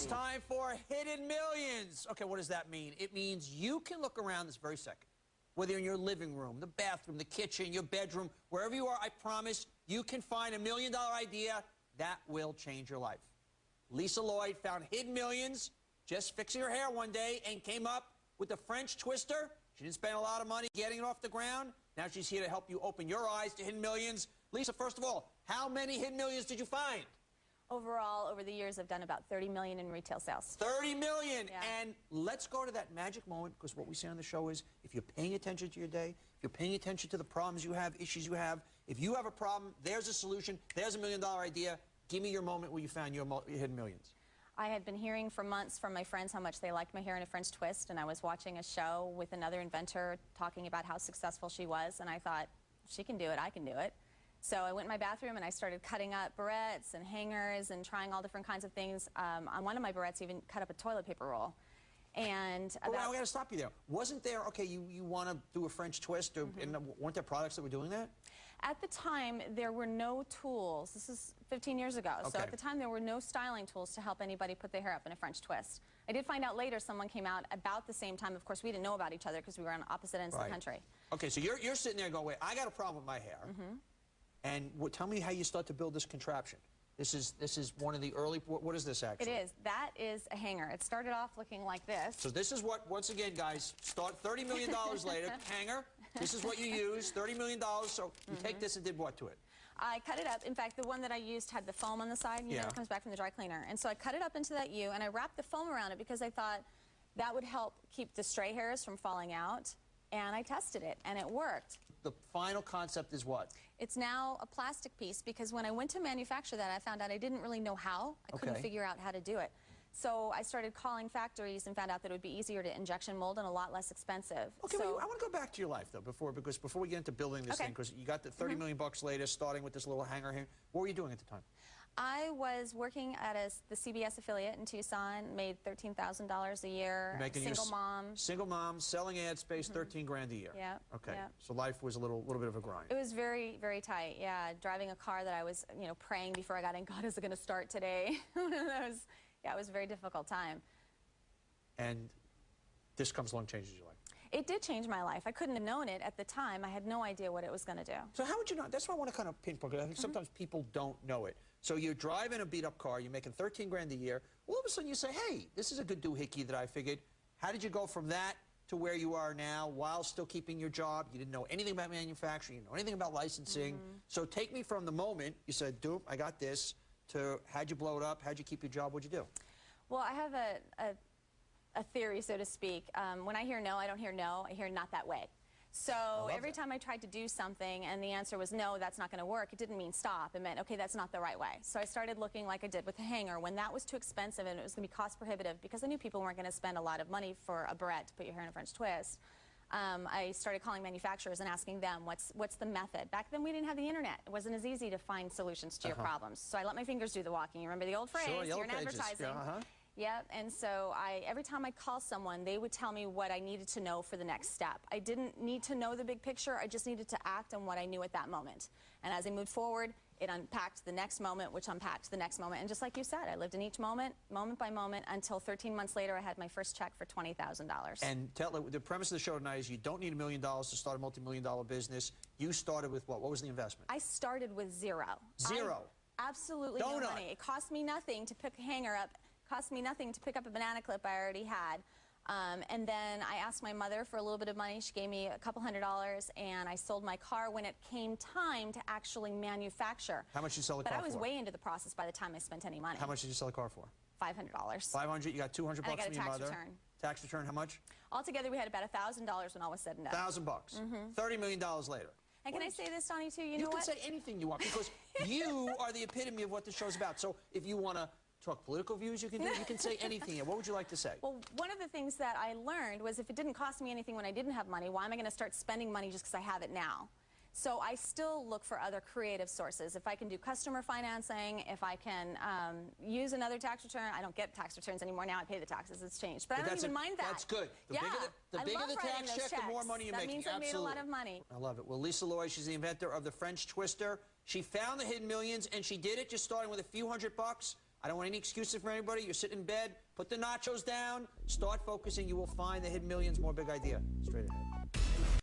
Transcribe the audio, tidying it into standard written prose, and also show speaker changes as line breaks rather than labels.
It's time for Hidden Millions. Okay, what does that mean? It means you can look around this very second, whether you're in your living room, the bathroom, the kitchen, your bedroom, wherever you are, I promise you can find $1 million idea that will change your life. Lisa Lloyd found hidden millions just fixing her hair one day and came up with the French twister. She didn't spend a lot of money getting it off the ground. Now she's here to help you open your eyes to hidden millions. Lisa, first of all, how many hidden millions did you find?
Overall, over the years, I've done about 30 million in retail sales.
30 million!
Yeah.
And let's go to that magic moment, because what we say on the show is, if you're paying attention to your day, if you're paying attention to the problems you have, issues you have, if you have a problem, there's a solution, there's $1 million idea. Give me your moment where you found your hidden millions.
I had been hearing for months from my friends how much they liked my hair in a French twist, and I was watching a show with another inventor talking about how successful she was, and I thought, she can do it, I can do it. So I went in my bathroom and I started cutting up barrettes and hangers and trying all different kinds of things. On one of my barrettes, even cut up a toilet paper roll. And
we got to stop you there. Wasn't there, okay, you want to do a French twist, or, and weren't there products that were doing that?
At the time, there were no tools. This is 15 years ago. Okay. So at the time, there were no styling tools to help anybody put their hair up in a French twist. I did find out later someone came out about the same time. Of course, we didn't know about each other because we were on opposite ends of the country. Okay,
so you're sitting there going, wait, I got a problem with my hair. And tell me how you start to build this contraption. This is one of the early, what is this actually?
It is. That is a hanger. It started off looking like this.
So this is what, once again, guys, start $30 million later, hanger. This is what you use, $30 million. So you take this and did what to it?
I cut it up. In fact, the one that I used had the foam on the side, you know, it comes back from the dry cleaner. And so I cut it up into that U, and I wrapped the foam around it because I thought that would help keep the stray hairs from falling out. And I tested it, and it worked.
The final concept is what?
It's now a plastic piece, because when I went to manufacture that, I found out I didn't really know how. I couldn't figure out how to do it. So I started calling factories and found out that it would be easier to injection mold and a lot less expensive.
Okay,
so,
I want to go back to your life, though, because before we get into building this thing, because you got the 30 million bucks later, starting with this little hanger here. What were you doing at the time?
I was working at the CBS affiliate in Tucson, made $13,000 a year, single mom.
Single mom, selling ad space, 13 grand a year.
Yeah.
Okay.
Yeah.
So life was a little bit of a grind.
It was very, very tight, yeah. Driving a car that I was, you know, praying before I got in, God, is it going to start today? One of those, yeah, it was a very difficult time.
And this comes along, changes your life.
It did change my life. I couldn't have known it at the time. I had no idea what it was going to do.
So how would you know? That's why I want to kind of pinpoint it. I think sometimes people don't know it. So you're driving a beat-up car, you're making 13 grand a year. All of a sudden you say, hey, this is a good doohickey that I figured. How did you go from that to where you are now while still keeping your job? You didn't know anything about manufacturing, you didn't know anything about licensing. So take me from the moment you said, dude, I got this, to how'd you blow it up, how'd you keep your job, what'd you do?
Well, I have a theory, so to speak. When I hear no, I don't hear no, I hear not that way. So every time I tried to do something and the answer was no, that's not going to work, it didn't mean stop. It meant, okay, that's not the right way. So I started looking like I did with the hanger. When that was too expensive and it was going to be cost prohibitive, because I knew people weren't going to spend a lot of money for a barrette to put your hair in a French twist, I started calling manufacturers and asking them, what's the method? Back then we didn't have the internet. It wasn't as easy to find solutions to your problems. So I let my fingers do the walking. You remember the old phrase, you're in advertising. Yep, and so every time I'd call someone, they would tell me what I needed to know for the next step. I didn't need to know the big picture, I just needed to act on what I knew at that moment. And as I moved forward, it unpacked the next moment, which unpacked the next moment. And just like you said, I lived in each moment, moment by moment, until 13 months later, I had my first check for $20,000. And
the premise of the show tonight is you don't need $1 million to start a multi-million-dollar business. You started with what? What was the investment?
I started with zero.
Zero?
Absolutely no money. It cost me nothing to pick a hanger up. Cost me nothing to pick up a banana clip I already had. And then I asked my mother for a little bit of money. She gave me a couple $100, and I sold my car when it came time to actually manufacture.
How much did you sell the car for?
But I was way into the process by the time I spent any money.
How much did you sell the car for?
$500.
$500, you got 200 bucks from your mother.
Return.
Tax return, how much?
Altogether, we had about $1,000 when all was said and done.
$1,000 bucks. $30 million later.
And can I say this, Donny, too? You know what?
You can say anything you want, because you are the epitome of what the show's about. So if you want to talk political views, you can say anything. What would you like to say?
Well, one of the things that I learned was if it didn't cost me anything when I didn't have money, why am I going to start spending money just because I have it now? So I still look for other creative sources. If I can do customer financing, if I can use another tax return. I don't get tax returns anymore now. I pay the taxes. It's changed. But I don't even mind that.
That's good. The bigger the tax check, the more money you're making.
That means I made a lot of money.
I love it. Well, Lisa Lloyd, she's the inventor of the French twister. She found the hidden millions, and she did it just starting with a few $100. I don't want any excuses for anybody. You're sitting in bed, put the nachos down, start focusing. You will find the hidden millions more big idea straight ahead.